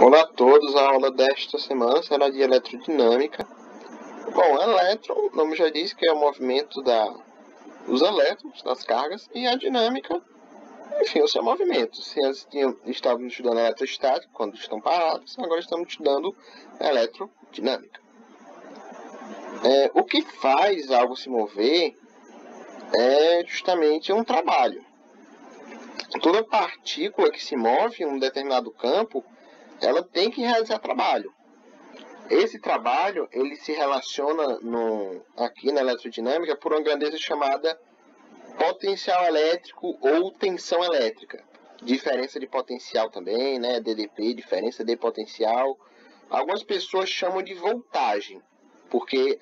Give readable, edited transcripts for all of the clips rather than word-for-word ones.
Olá a todos, a aula desta semana será de eletrodinâmica. Bom, elétron, o nome já diz que é o movimento dos elétrons, das cargas, e a dinâmica, enfim, o seu movimento. Se antes estávamos estudando eletrostática, quando estão parados, agora estamos estudando eletrodinâmica. O que faz algo se mover é justamente um trabalho. Toda partícula que se move em um determinado campo, ela tem que realizar trabalho. Esse trabalho, ele se relaciona aqui na eletrodinâmica por uma grandeza chamada potencial elétrico ou tensão elétrica. Diferença de potencial também, né? DDP, diferença de potencial. Algumas pessoas chamam de voltagem, porque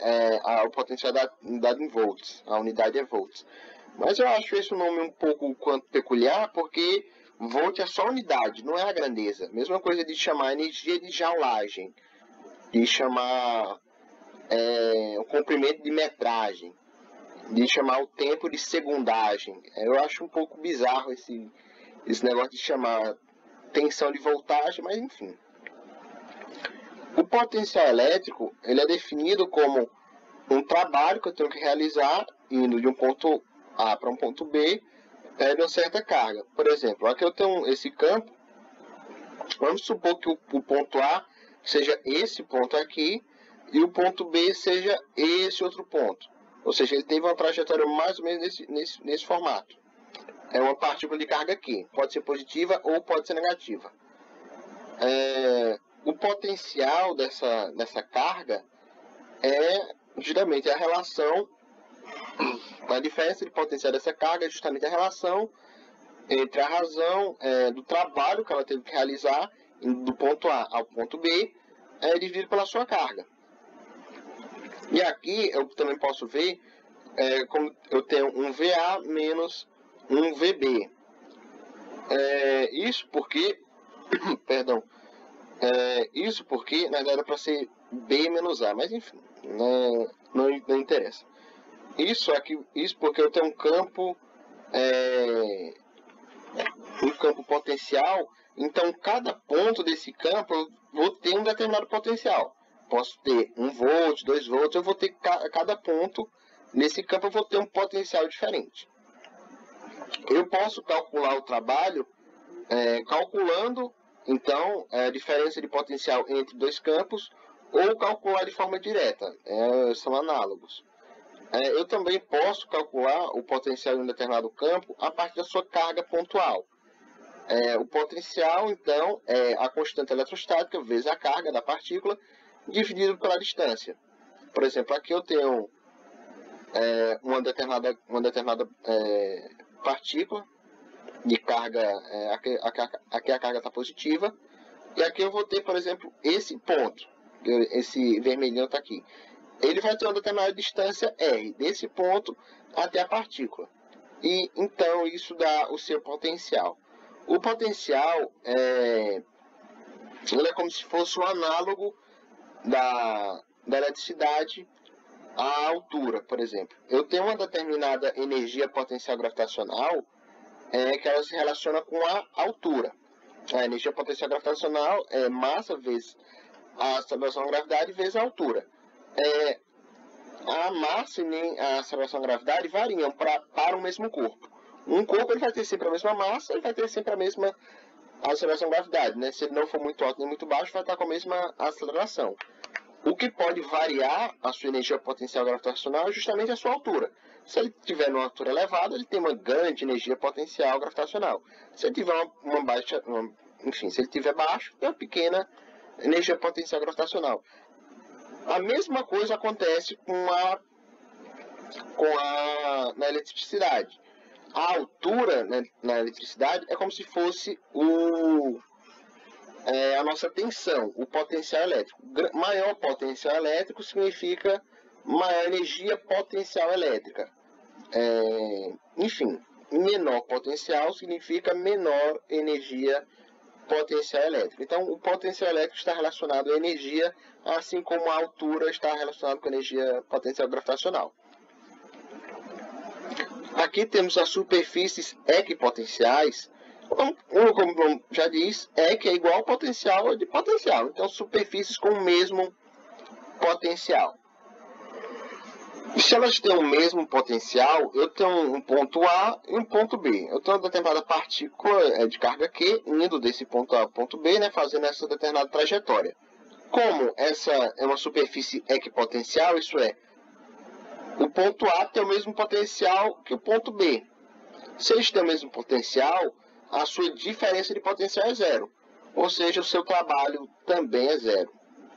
o potencial é dado em volts, a unidade é volts. Mas eu acho esse nome um pouco peculiar, porque volt é só unidade, não é a grandeza. Mesma coisa de chamar energia de joulagem, de chamar o comprimento de metragem, de chamar o tempo de segundagem. Eu acho um pouco bizarro esse negócio de chamar tensão de voltagem, mas enfim. O potencial elétrico, ele é definido como um trabalho que eu tenho que realizar indo de um ponto A para um ponto B de uma certa carga. Por exemplo, aqui eu tenho esse campo. Vamos supor que o ponto A seja esse ponto aqui e o ponto B seja esse outro ponto. Ou seja, ele teve uma trajetória mais ou menos nesse formato. É uma partícula de carga aqui. Pode ser positiva ou pode ser negativa. O potencial dessa carga é justamente a relação. A diferença de potencial dessa carga é justamente a relação entre a razão do trabalho que ela teve que realizar do ponto A ao ponto B dividido pela sua carga. E aqui eu também posso ver como eu tenho um VA menos um VB. Isso porque, perdão, isso porque na verdade era para ser B menos A, mas enfim, não interessa. Isso porque eu tenho um campo potencial, então cada ponto desse campo eu vou ter um determinado potencial. Posso ter 1 volt, 2 volts, eu vou ter cada ponto nesse campo eu vou ter um potencial diferente. Eu posso calcular o trabalho calculando então a diferença de potencial entre dois campos ou calcular de forma direta, são análogos. Eu também posso calcular o potencial em um determinado campo a partir da sua carga pontual. O potencial, então, é a constante eletrostática vezes a carga da partícula dividido pela distância. Por exemplo, aqui eu tenho uma determinada partícula de carga, aqui a carga está positiva, e aqui eu vou ter, por exemplo, esse ponto, esse vermelhinho está aqui. Ele vai ter uma determinada distância R, desse ponto até a partícula. E então isso dá o seu potencial. O potencial ele é como se fosse um análogo da eletricidade à altura, por exemplo. Eu tenho uma determinada energia potencial gravitacional que ela se relaciona com a altura. A energia potencial gravitacional é massa vezes a aceleração da gravidade vezes a altura. A massa e a aceleração da gravidade variam para o mesmo corpo. Um corpo ele vai ter sempre a mesma massa, ele vai ter sempre a mesma aceleração da gravidade, né? Se ele não for muito alto nem muito baixo, vai estar com a mesma aceleração. O que pode variar a sua energia potencial gravitacional é justamente a sua altura. Se ele tiver numa altura elevada, ele tem uma grande energia potencial gravitacional. Se ele tiver se ele tiver baixo, tem uma pequena energia potencial gravitacional. A mesma coisa acontece na eletricidade. A altura, né, na eletricidade é como se fosse a nossa tensão, o potencial elétrico. Maior potencial elétrico significa maior energia potencial elétrica. Enfim, menor potencial significa menor energia potencial elétrico. Então, o potencial elétrico está relacionado à energia, assim como a altura está relacionada com a energia potencial gravitacional. Aqui temos as superfícies equipotenciais. Como já diz, que é igual ao potencial de potencial. Então, superfícies com o mesmo potencial. Se elas têm o mesmo potencial, eu tenho um ponto A e um ponto B. Eu tenho uma determinada partícula de carga Q indo desse ponto A ao ponto B, né, fazendo essa determinada trajetória. Como essa é uma superfície equipotencial, isso é, o ponto A tem o mesmo potencial que o ponto B. Se eles têm o mesmo potencial, a sua diferença de potencial é zero. Ou seja, o seu trabalho também é zero.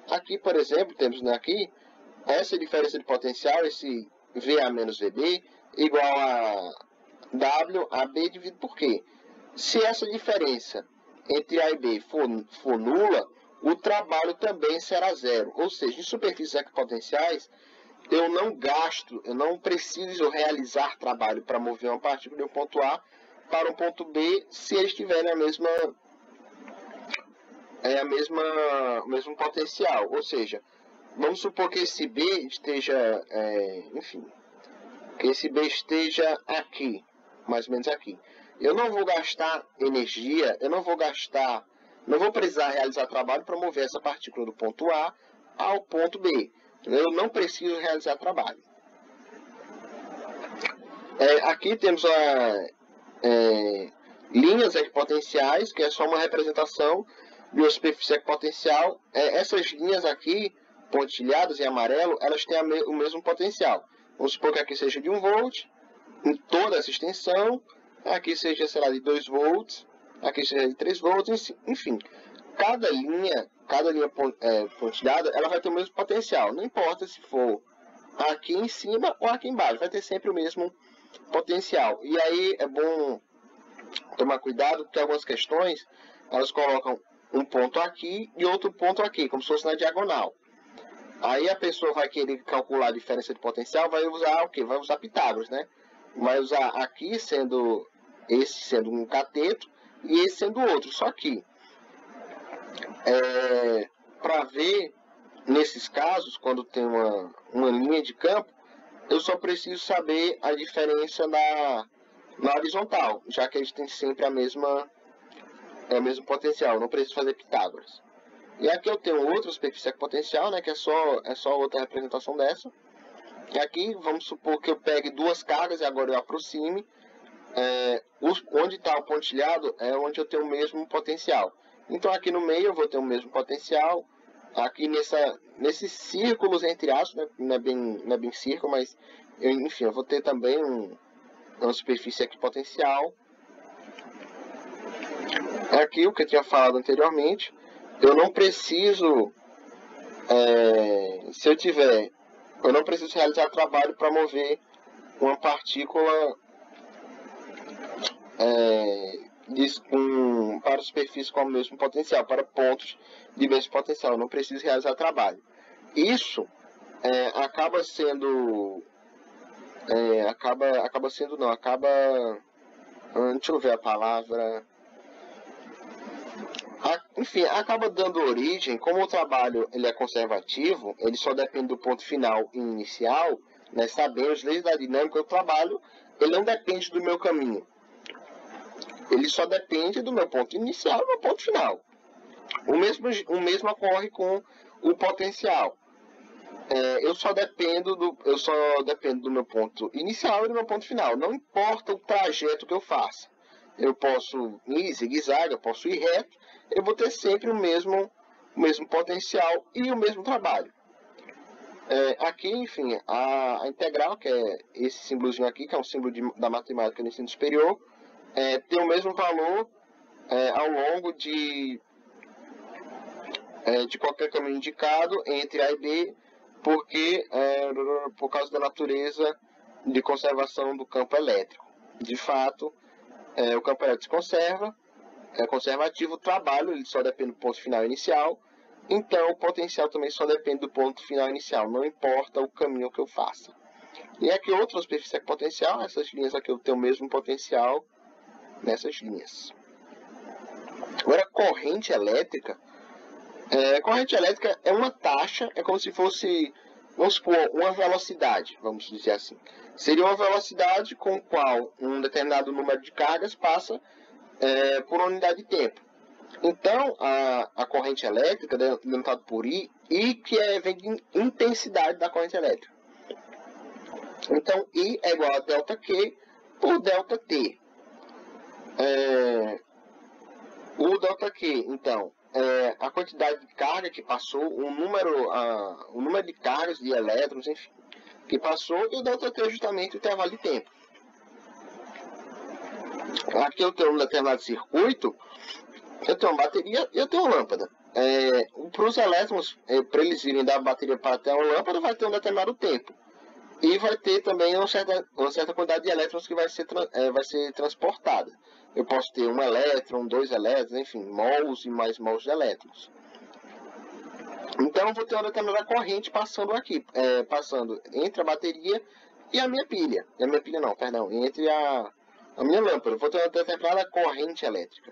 Aqui, por exemplo, temos aqui essa diferença de potencial, esse VA menos VB, igual a WAB dividido por Q. Se essa diferença entre A e B for nula, o trabalho também será zero. Ou seja, em superfícies equipotenciais, eu não preciso realizar trabalho para mover uma partícula de um ponto A para um ponto B se eles tiverem o mesmo potencial. Ou seja, vamos supor que esse B esteja, que esse B esteja aqui, mais ou menos aqui. Eu não vou gastar energia, não vou precisar realizar trabalho para mover essa partícula do ponto A ao ponto B. Eu não preciso realizar trabalho. Aqui temos linhas equipotenciais, que é só uma representação de uma superfície equipotencial. Essas linhas aqui, pontilhadas em amarelo, elas têm o mesmo potencial. Vamos supor que aqui seja de 1 volt, em toda essa extensão, aqui seja, sei lá, de 2 volts, aqui seja de 3 volts, enfim. Cada linha pontilhada, ela vai ter o mesmo potencial. Não importa se for aqui em cima ou aqui embaixo, vai ter sempre o mesmo potencial. E aí é bom tomar cuidado, porque algumas questões, elas colocam um ponto aqui e outro ponto aqui, como se fosse na diagonal. Aí a pessoa vai querer calcular a diferença de potencial, vai usar o quê? Vai usar Pitágoras, né? Vai usar aqui sendo um cateto e esse sendo outro. Só que, para ver, nesses casos, quando tem uma linha de campo, eu só preciso saber a diferença na horizontal, já que eles têm sempre o mesmo potencial, não preciso fazer Pitágoras. E aqui eu tenho outra superfície equipotencial, né, que é só outra representação dessa. E aqui, vamos supor que eu pegue duas cargas e agora eu aproxime. Onde está o pontilhado é onde eu tenho o mesmo potencial. Então aqui no meio eu vou ter o mesmo potencial. Aqui nesses círculos entre aspas, né, não é bem círculo, mas enfim, eu vou ter também uma superfície equipotencial. Aqui o que eu tinha falado anteriormente, eu não preciso, eu não preciso realizar trabalho para mover uma partícula para superfície com o mesmo potencial, para pontos de mesmo potencial. Eu não preciso realizar trabalho. Isso acaba sendo... deixa eu ver a palavra... Enfim, acaba dando origem, como o trabalho ele é conservativo, ele só depende do ponto final e inicial, né? Sabemos, leis da dinâmica, o trabalho ele não depende do meu caminho. Ele só depende do meu ponto inicial e do meu ponto final. O mesmo ocorre com o potencial. Eu só dependo do meu ponto inicial e do meu ponto final. Não importa o trajeto que eu faça. Eu posso ir em zigue-zague, eu posso ir reto, eu vou ter sempre o mesmo potencial e o mesmo trabalho. Aqui, enfim, a integral, que é esse símbolozinho aqui, que é um símbolo da matemática no ensino superior, tem o mesmo valor ao longo de qualquer caminho indicado entre A e B, porque por causa da natureza de conservação do campo elétrico. De fato, o campo elétrico se conserva, é conservativo, o trabalho ele só depende do ponto final inicial, então o potencial também só depende do ponto final inicial, não importa o caminho que eu faça. E aqui outra superfície equipotencial, essas linhas aqui eu tenho o mesmo potencial nessas linhas. Agora, corrente elétrica é uma taxa, é como se fosse, vamos supor, uma velocidade, vamos dizer assim. Seria uma velocidade com a qual um determinado número de cargas passa por unidade de tempo. Então, a corrente elétrica, denotada por I que vem de intensidade da corrente elétrica. Então, I é igual a delta Q por delta T. O delta Q, então, é a quantidade de carga que passou, o número de cargas, de elétrons, enfim, que passou, e o delta T é justamente o intervalo de tempo. Aqui eu tenho um determinado circuito, eu tenho uma bateria e eu tenho uma lâmpada. Para os elétrons, para eles irem da bateria para até uma lâmpada, vai ter um determinado tempo. E vai ter também uma certa quantidade de elétrons que vai ser transportada. Eu posso ter um elétron, 2 elétrons, enfim, mols e mais mols de elétrons. Então eu vou ter uma determinada corrente passando aqui, passando entre a bateria e a minha pilha. Entre a minha lâmpada. Eu vou ter uma determinada corrente elétrica.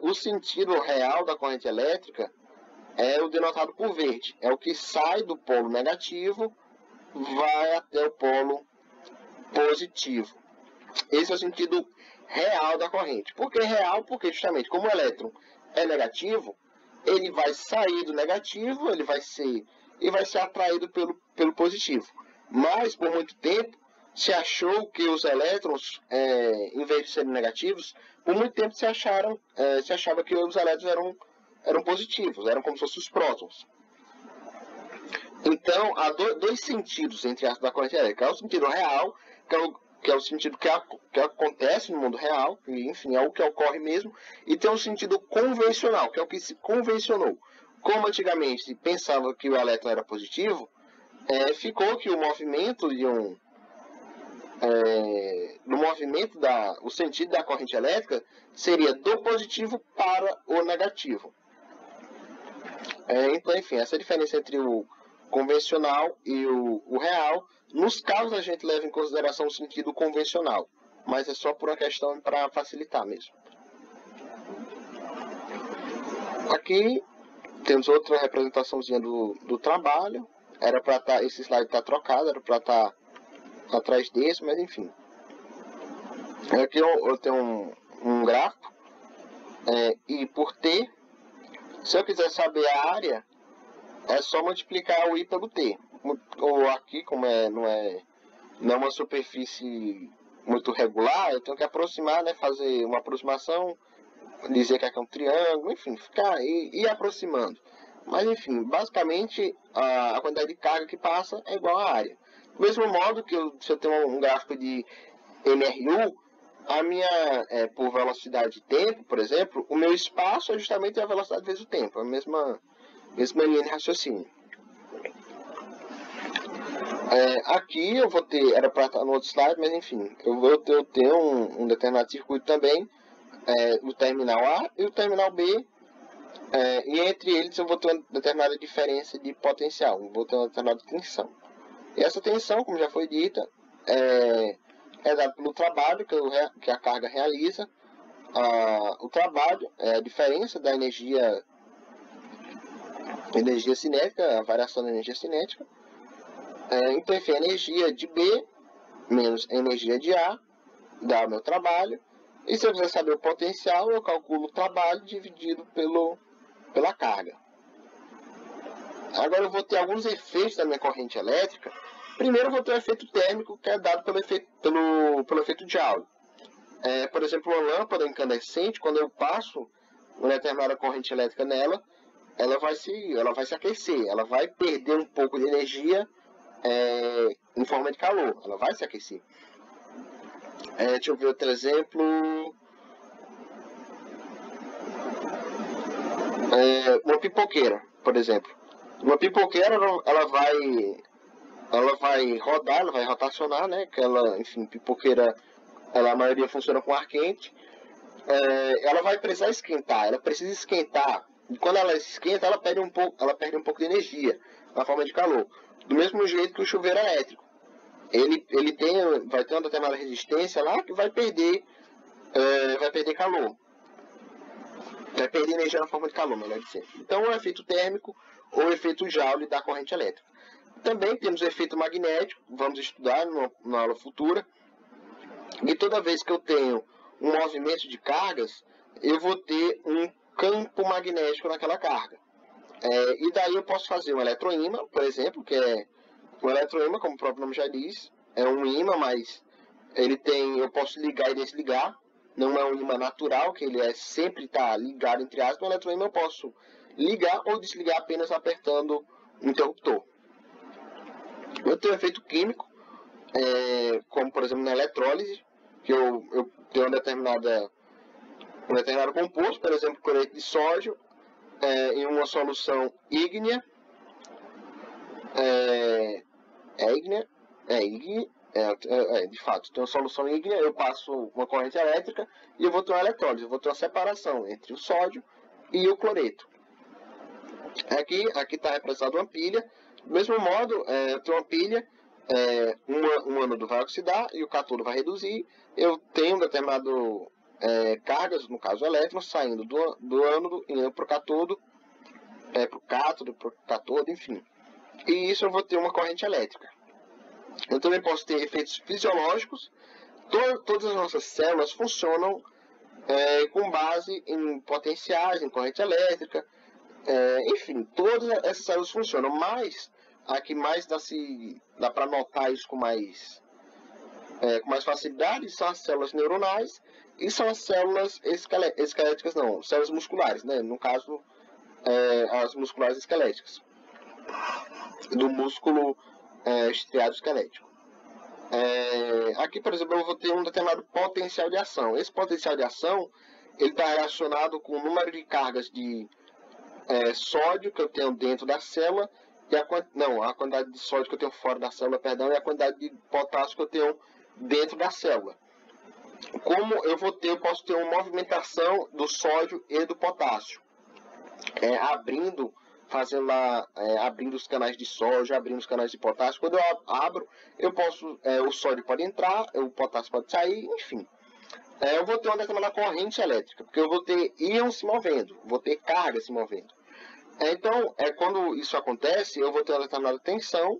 O sentido real da corrente elétrica é o denotado por verde. É o que sai do polo negativo, vai até o polo positivo. Esse é o sentido real da corrente. Por que real? Porque justamente como o elétron é negativo, ele vai sair do negativo, ele vai ser atraído pelo positivo. Mas por muito tempo se achou que os elétrons, em vez de serem negativos, por muito tempo se achava que os elétrons eram positivos, eram como se fossem os prótons. Então, há dois sentidos entre as da corrente elétrica. É o sentido real, que é o sentido que acontece no mundo real, que, enfim, é o que ocorre mesmo, e tem o sentido convencional, que é o que se convencionou. Como antigamente se pensava que o elétron era positivo, ficou que o movimento o sentido da corrente elétrica seria do positivo para o negativo. Então, enfim, essa é a diferença entre o convencional e o real. Nos casos a gente leva em consideração o sentido convencional, mas é só por uma questão para facilitar mesmo. Aqui temos outra representaçãozinha do trabalho. Era para esse slide estar trocado, era para estar atrás desse, mas enfim. Aqui eu tenho um gráfico, I por T. Se eu quiser saber a área, é só multiplicar o I pelo T. Ou aqui, como não é uma superfície muito regular, eu tenho que aproximar, né, fazer uma aproximação, dizer que aqui é um triângulo, enfim, ficar e aproximando. Mas enfim, basicamente a quantidade de carga que passa é igual à área. Do mesmo modo que se eu tenho um gráfico de MRU, a minha, por velocidade de tempo, por exemplo, o meu espaço é justamente a velocidade vezes o tempo, a mesma linha de raciocínio. Aqui eu vou ter, era para estar no outro slide, mas enfim, eu tenho um determinado circuito também, o terminal A e o terminal B, e entre eles eu vou ter uma determinada diferença de potencial, vou ter uma determinada tensão. E essa tensão, como já foi dita, é dada pelo trabalho que a carga realiza. O trabalho é a diferença da energia cinética, a variação da energia cinética. Então, enfim, a energia de B menos a energia de A dá o meu trabalho. E se eu quiser saber o potencial, eu calculo o trabalho dividido pela carga. Agora eu vou ter alguns efeitos da minha corrente elétrica. Primeiro eu vou ter o efeito térmico, que é dado pelo efeito Joule. Por exemplo, uma lâmpada incandescente, quando eu passo uma determinada corrente elétrica nela, ela vai se aquecer, ela vai perder um pouco de energia em forma de calor, ela vai se aquecer. Deixa eu ver outro exemplo. Uma pipoqueira, por exemplo. Uma pipoqueira, ela vai rodar, ela vai rotacionar, né? Que ela, enfim, pipoqueira, a maioria funciona com ar quente. Ela vai precisar esquentar, ela precisa esquentar. E quando ela esquenta, ela perde um pouco de energia na forma de calor. Do mesmo jeito que o chuveiro elétrico. Ele vai ter uma determinada resistência lá que vai perder calor. Vai perder energia na forma de calor, melhor dizer. Então, o efeito térmico ou o efeito Joule da corrente elétrica. Também temos o efeito magnético, vamos estudar na aula futura. E toda vez que eu tenho um movimento de cargas, eu vou ter um campo magnético naquela carga. E daí eu posso fazer um eletroímã, por exemplo, que é um eletroímã, como o próprio nome já diz, é um ímã, mas eu posso ligar e desligar, não é um ímã natural, que ele sempre está ligado entre aspas. No eletroímã eu posso ligar ou desligar apenas apertando o interruptor. Eu tenho efeito químico, como por exemplo na eletrólise, que eu tenho um determinado composto, por exemplo, cloreto de sódio, em uma solução ígnea, de fato, tem uma solução ígnea, eu passo uma corrente elétrica e eu vou ter uma eletrólise, eu vou ter uma separação entre o sódio e o cloreto. Aqui está representada uma pilha. Do mesmo modo, eu tenho uma pilha, um ânodo vai oxidar e o cátodo vai reduzir. Eu tenho um determinado cargas, no caso elétrons, saindo do ânodo e indo para o cátodo, para o cátodo, enfim. E isso eu vou ter uma corrente elétrica. Eu também posso ter efeitos fisiológicos. Todas as nossas células funcionam com base em potenciais, em corrente elétrica. Enfim, todas essas células funcionam, mas a que mais dá para notar isso com mais facilidade são as células neuronais e são as células esqueléticas, não, células musculares, né? No caso, as musculares esqueléticas, do músculo estriado esquelético. Aqui, por exemplo, eu vou ter um determinado potencial de ação. Esse potencial de ação está relacionado com o número de cargas de sódio que eu tenho dentro da célula e a quantidade de sódio que eu tenho fora da célula, e a quantidade de potássio que eu tenho dentro da célula. Como eu posso ter uma movimentação do sódio e do potássio, abrindo os canais de sódio, abrindo os canais de potássio. Quando eu abro, o sódio pode entrar, o potássio pode sair, enfim. Eu vou ter uma determinada corrente elétrica, porque eu vou ter íons se movendo, vou ter carga se movendo. Então, quando isso acontece, eu vou ter uma determinada tensão,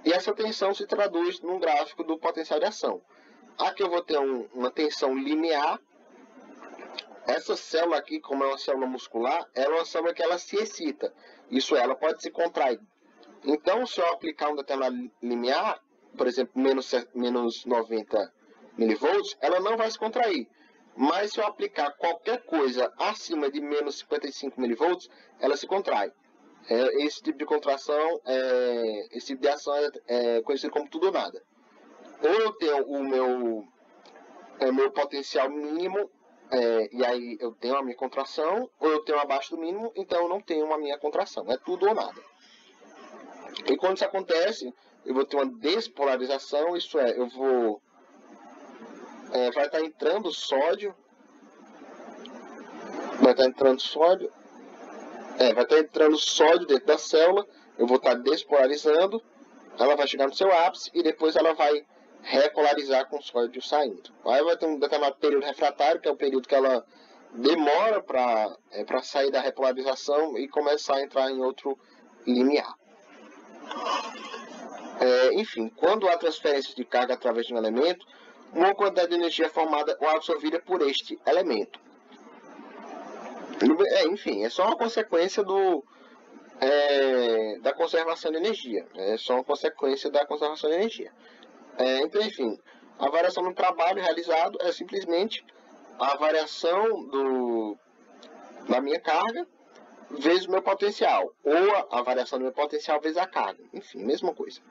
e essa tensão se traduz num gráfico do potencial de ação. Aqui eu vou ter uma tensão linear. Essa célula aqui, como é uma célula muscular, é uma célula que ela se excita. Isso ela pode se contrair. Então, se eu aplicar um determinado limiar, por exemplo, menos 90 milivolts, ela não vai se contrair. Mas se eu aplicar qualquer coisa acima de menos 55 milivolts, ela se contrai. Esse tipo de contração, esse tipo de ação é conhecido como tudo ou nada. Ou eu tenho o meu potencial mínimo, e aí eu tenho a minha contração, ou eu tenho abaixo do mínimo, então eu não tenho a minha contração. É tudo ou nada. E quando isso acontece, eu vou ter uma despolarização, isso é, vai estar entrando sódio, vai estar entrando sódio dentro da célula, eu vou estar despolarizando, ela vai chegar no seu ápice e depois ela vai repolarizar com o sódio saindo. Aí vai ter um determinado período refratário, que é o período que ela demora para sair da repolarização e começar a entrar em outro limiar. Enfim, quando há transferência de carga através de um elemento, uma quantidade de energia é formada ou absorvida por este elemento. Enfim, é só uma consequência da conservação de energia. É só uma consequência da conservação de energia. Então, enfim, a variação no trabalho realizado é simplesmente a variação da minha carga vezes o meu potencial, ou a variação do meu potencial vezes a carga. Enfim, mesma coisa.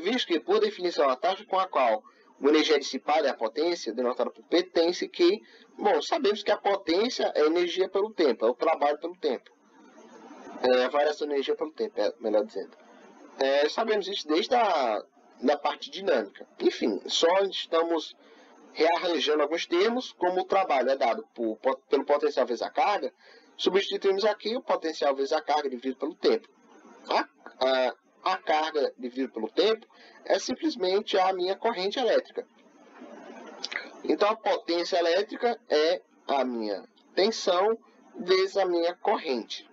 Visto que, por definição, a taxa com a qual uma energia é dissipada é a potência, denotada por P, tem-se que, sabemos que a potência é energia pelo tempo, é o trabalho pelo tempo. A variação de energia pelo tempo, melhor dizendo. Sabemos isso desde da parte dinâmica. Enfim, só estamos rearranjando alguns termos, como o trabalho é dado pelo potencial vezes a carga, substituímos aqui o potencial vezes a carga dividido pelo tempo. A carga dividida pelo tempo é simplesmente a minha corrente elétrica. Então, a potência elétrica é a minha tensão vezes a minha corrente.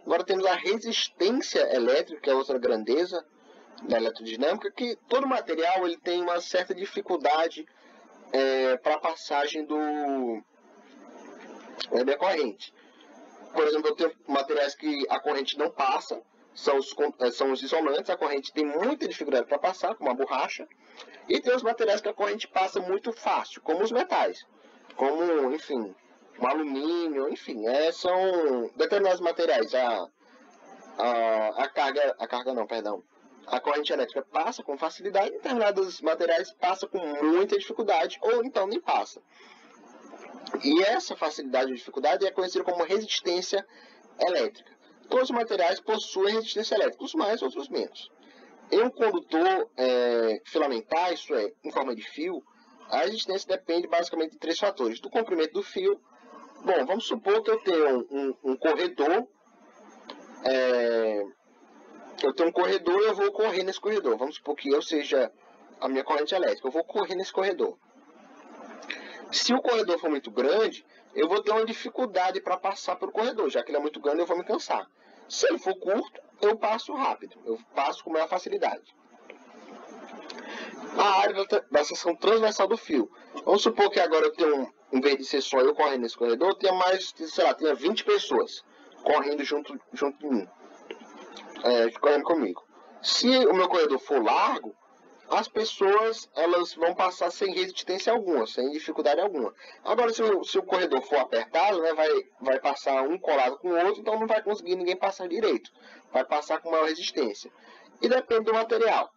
Agora temos a resistência elétrica, que é outra grandeza da eletrodinâmica, que todo material ele tem uma certa dificuldade para a passagem da minha corrente. Por exemplo, eu tenho materiais que a corrente não passa, são os isolantes, a corrente tem muita dificuldade para passar, como a borracha, e tem os materiais que a corrente passa muito fácil, como os metais, como, enfim, o alumínio, enfim, são determinados materiais. A corrente elétrica passa com facilidade, determinados materiais passa com muita dificuldade, ou então nem passa. E essa facilidade ou dificuldade é conhecida como resistência elétrica. Todos os materiais possuem resistência elétrica, uns mais, outros menos. Em um condutor filamentar, isso é, em forma de fio, a resistência depende basicamente de 3 fatores. Do comprimento do fio. Bom, vamos supor que eu tenho um corredor. Eu tenho um corredor e eu vou correr nesse corredor. Vamos supor que eu seja a minha corrente elétrica. Eu vou correr nesse corredor. Se o corredor for muito grande, eu vou ter uma dificuldade para passar pelo corredor. Já que ele é muito grande, eu vou me cansar. Se ele for curto, eu passo rápido. Eu passo com maior facilidade. A área da seção transversal do fio. Vamos supor que agora eu tenho, em vez de ser só eu correndo nesse corredor, tenha mais, sei lá, tenha 20 pessoas correndo junto de mim. Correndo comigo. Se o meu corredor for largo, as pessoas elas vão passar sem resistência alguma, sem dificuldade alguma. Agora, se o corredor for apertado, né, vai passar um colado com o outro, então não vai conseguir ninguém passar direito. Vai passar com maior resistência. E depende do material.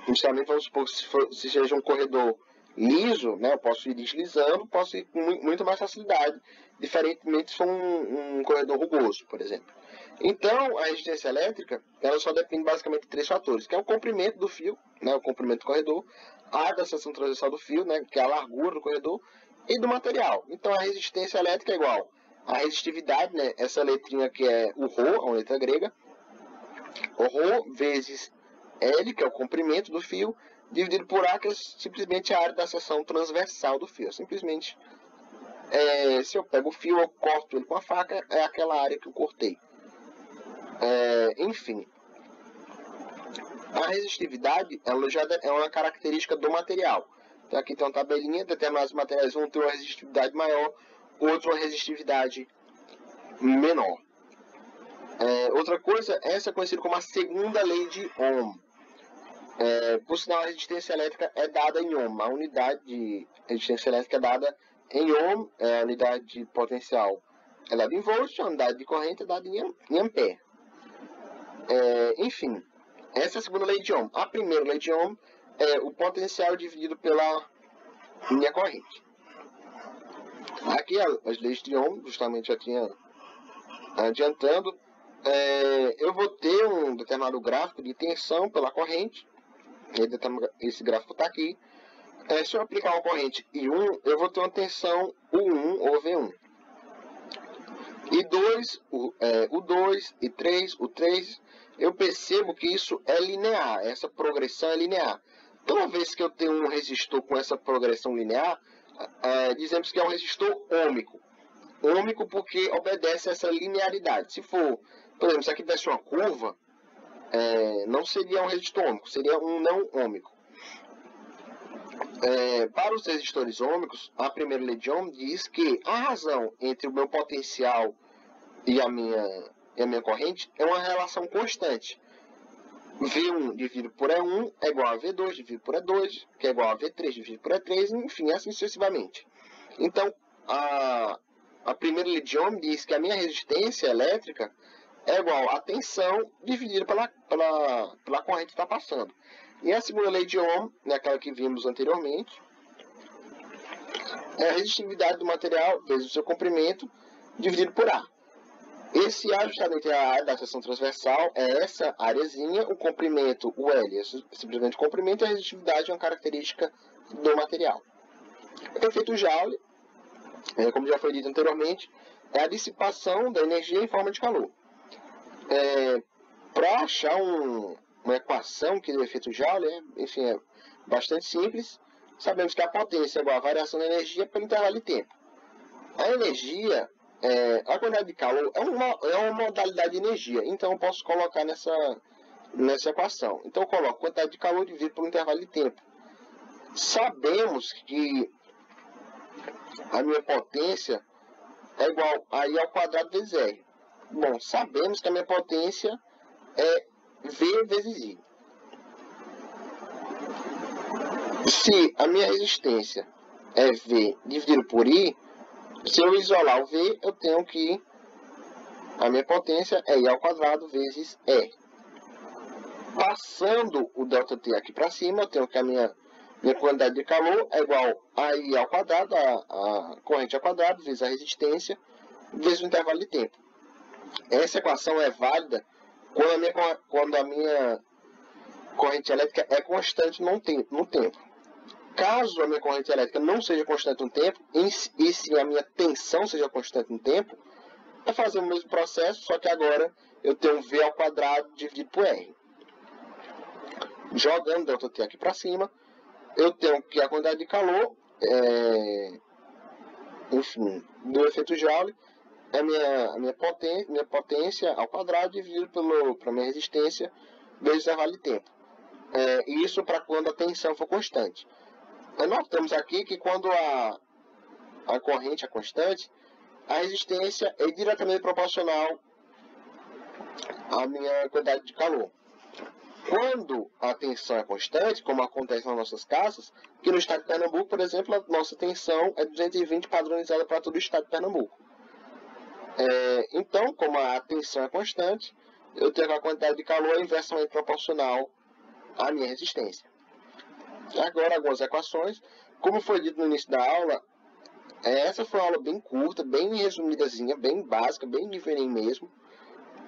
Inicialmente, vamos supor que se seja um corredor liso, né, eu posso ir deslizando, posso ir com muito mais facilidade, diferentemente se for um corredor rugoso, por exemplo. Então, a resistência elétrica, ela só depende basicamente de 3 fatores, que é o comprimento do fio, né, o comprimento do corredor, a área da seção transversal do fio, né, que é a largura do corredor, e do material. Então, a resistência elétrica é igual a resistividade, né, essa letrinha que é o Rho, uma letra grega, o Rho vezes L, que é o comprimento do fio, dividido por A, que é simplesmente a área da seção transversal do fio. Simplesmente, se eu pego o fio, eu corto ele com a faca, é aquela área que eu cortei. Enfim, a resistividade ela já é uma característica do material. Então, aqui tem uma tabelinha, determinados materiais vão ter uma resistividade maior, outros uma resistividade menor. Outra coisa, essa é conhecida como a segunda lei de Ohm. Por sinal, a resistência elétrica é dada em Ohm. A unidade de resistência elétrica é dada em Ohm, a unidade de potencial é dada em volts, a unidade de corrente é dada em ampere. Enfim, essa é a segunda lei de Ohm. A primeira lei de Ohm é o potencial dividido pela linha corrente. Aqui as leis de Ohm, justamente já tinha adiantando, eu vou ter um determinado gráfico de tensão pela corrente. Esse gráfico está aqui. Se eu aplicar uma corrente I1, eu vou ter uma tensão U1 ou V1. I2, U2, I3, U3, eu percebo que isso é linear, essa progressão é linear. Toda vez que eu tenho um resistor com essa progressão linear, dizemos que é um resistor ôhmico. Ôhmico porque obedece a essa linearidade. Se for, por exemplo, se aqui tivesse uma curva, não seria um resistor ôhmico, seria um não ôhmico. Para os resistores ôhmicos, a primeira lei de Ohm diz que a razão entre o meu potencial e a minha corrente é uma relação constante. V1 dividido por E1 é igual a V2 dividido por E2, que é igual a V3 dividido por E3, enfim, assim sucessivamente. Então, a primeira lei de Ohm diz que a minha resistência elétrica é igual a tensão dividida pela corrente que está passando. E a segunda lei de Ohm, aquela que vimos anteriormente, é a resistividade do material vezes o seu comprimento dividido por A. Esse A justamente é a área da seção transversal, é essa areazinha, o comprimento, o L, é simplesmente o comprimento, e a resistividade é uma característica do material. O efeito Joule, como já foi dito anteriormente, é a dissipação da energia em forma de calor. Para achar uma equação que dê o efeito Joule, enfim, é bastante simples. Sabemos que a potência é igual à variação da energia pelo intervalo de tempo. A energia, a quantidade de calor é uma modalidade de energia, então eu posso colocar nessa equação. Então eu coloco quantidade de calor dividido pelo intervalo de tempo. Sabemos que a minha potência é igual a I ao quadrado vezes R. Bom, sabemos que a minha potência é V vezes I. Se a minha resistência é V dividido por I, se eu isolar o V, eu tenho que a minha potência é I ao quadrado vezes R. Passando o ΔT aqui para cima, eu tenho que a minha quantidade de calor é igual a I ao quadrado, a corrente ao quadrado, vezes a resistência, vezes o intervalo de tempo. Essa equação é válida quando a minha corrente elétrica é constante no tempo. Caso a minha corrente elétrica não seja constante no tempo, e se a minha tensão seja constante no tempo, é fazer o mesmo processo, só que agora eu tenho V ao quadrado dividido por R. Jogando ΔT aqui para cima, eu tenho que a quantidade de calor, enfim, do efeito Joule, é a minha potência ao quadrado dividido pela minha resistência vezes o intervalo de tempo. Isso para quando a tensão for constante. Notamos aqui que quando a corrente é constante, a resistência é diretamente proporcional à minha quantidade de calor. Quando a tensão é constante, como acontece nas nossas casas, aqui no estado de Pernambuco, por exemplo, a nossa tensão é 220 padronizada para todo o estado de Pernambuco. Então, como a tensão é constante, eu tenho que a quantidade de calor inversamente proporcional à minha resistência. Agora, algumas equações. Como foi dito no início da aula, essa foi uma aula bem curta, bem resumidazinha, bem básica, bem diferente mesmo.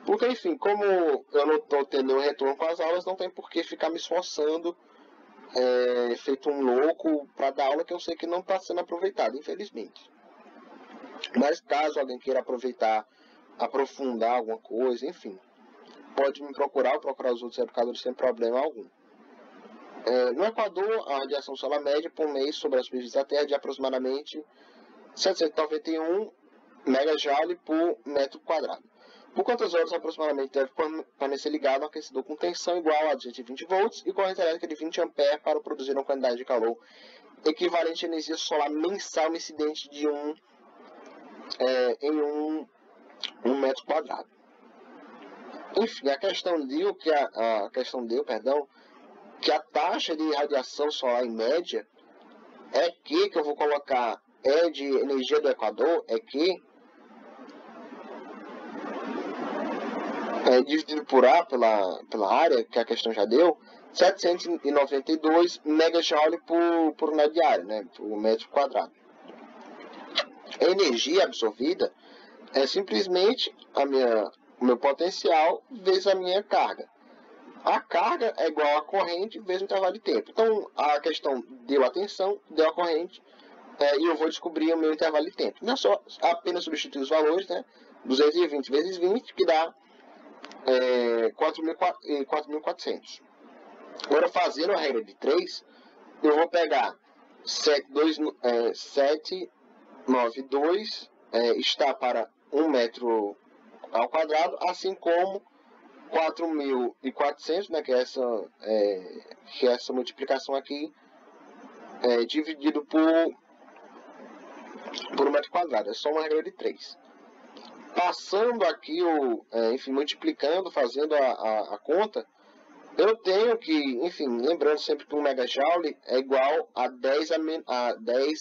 Porque, enfim, como eu não estou tendo nenhum retorno com as aulas, não tem por que ficar me esforçando, feito um louco, para dar aula que eu sei que não está sendo aproveitada, infelizmente. Mas caso alguém queira aproveitar, aprofundar alguma coisa, enfim, pode me procurar os outros educadores sem problema algum. No Equador, a radiação solar média por mês sobre a superfície da Terra é de aproximadamente 791 megajoule por metro quadrado. Por quantas horas aproximadamente deve permanecer ligado ao aquecedor com tensão igual a 220 volts e corrente elétrica de 20 amperes para produzir uma quantidade de calor equivalente à energia solar mensal incidente de um metro quadrado? Enfim, a questão deu que que a taxa de radiação solar em média é que eu vou colocar de energia do Equador, dividido por A pela área, que a questão já deu, 792 megajoule por unidade de área, né, por metro quadrado. A energia absorvida é simplesmente o meu potencial vezes a minha carga. A carga é igual a corrente vezes o intervalo de tempo. Então, a questão deu a tensão, deu a corrente, e eu vou descobrir o meu intervalo de tempo. Não é só apenas substituir os valores, né? 220 vezes 20, que dá 4.400. Agora, fazendo a regra de 3, eu vou pegar 792 está para 1 metro ao quadrado, assim como 4.400, né, que é essa multiplicação aqui, dividido por 1 metro quadrado. É só uma regra de 3. Passando aqui, enfim, multiplicando, fazendo a conta, eu tenho que, enfim, lembrando sempre que 1 megajoule é igual a 10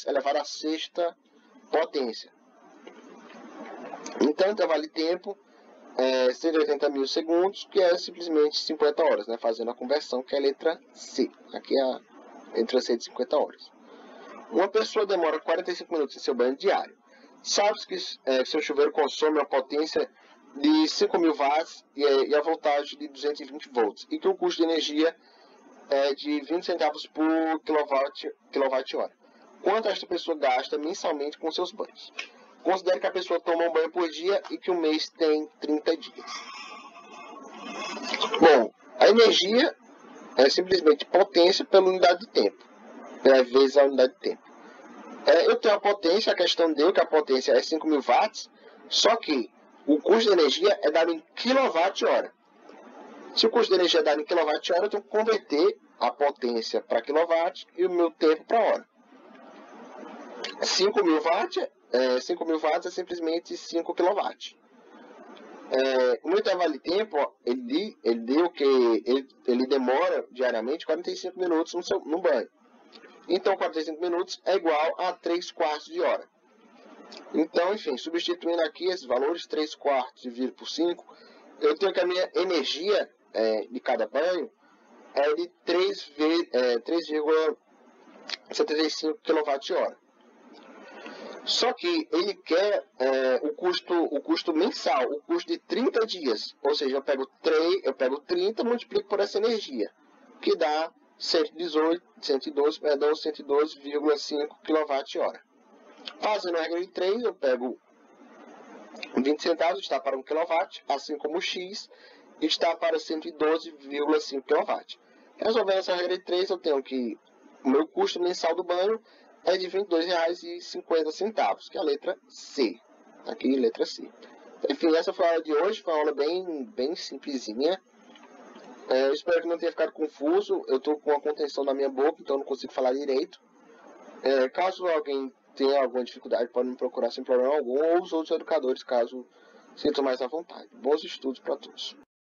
elevado à sexta potência. Então, intervalo de tempo 180 mil segundos, que é simplesmente 50 horas, né? Fazendo a conversão, que é a letra C. Aqui é a letra C de 50 horas. Uma pessoa demora 45 minutos em seu banho diário. Sabe que seu chuveiro consome uma potência de 5.000 watts e a voltagem de 220 volts, e que o custo de energia é de 20 centavos por quilowatt-hora. Quanto esta pessoa gasta mensalmente com seus banhos? Considere que a pessoa toma um banho por dia e que o mês tem 30 dias. Bom, a energia é simplesmente potência pela unidade de tempo, vezes a unidade de tempo. Eu tenho a potência, a questão deu que a potência é 5.000 watts, só que o custo de energia é dado em quilowatt-hora. Se o custo de energia é dado em quilowatt-hora, eu tenho que converter a potência para quilowatt e o meu tempo para hora. 5.000 watts, 5.000 watts é simplesmente 5 kW. No intervalo de tempo, ó, ele deu que ele demora diariamente 45 minutos no banho. Então, 45 minutos é igual a 3/4 de hora. Então, enfim, substituindo aqui esses valores, 3/4 dividido por 5, eu tenho que a minha energia de cada banho é de 3,75 kWh. Só que ele quer o custo mensal, o custo de 30 dias. Ou seja, eu pego 30 e multiplico por essa energia, que dá 112,5 kWh. Fazendo a regra de 3, eu pego 20 centavos, está para 1 kW, assim como o X está para 112,5 kW. Resolvendo essa regra de 3, eu tenho que o meu custo mensal do banho é de R$ 22,50, que é a letra C. Aqui, letra C. Enfim, essa foi a aula de hoje, foi uma aula bem simplesinha. Eu espero que não tenha ficado confuso. Eu estou com uma contenção na minha boca, então não consigo falar direito. Caso alguém tenha alguma dificuldade, pode me procurar sem problema algum, ou os outros educadores, caso sintam mais à vontade. Bons estudos para todos.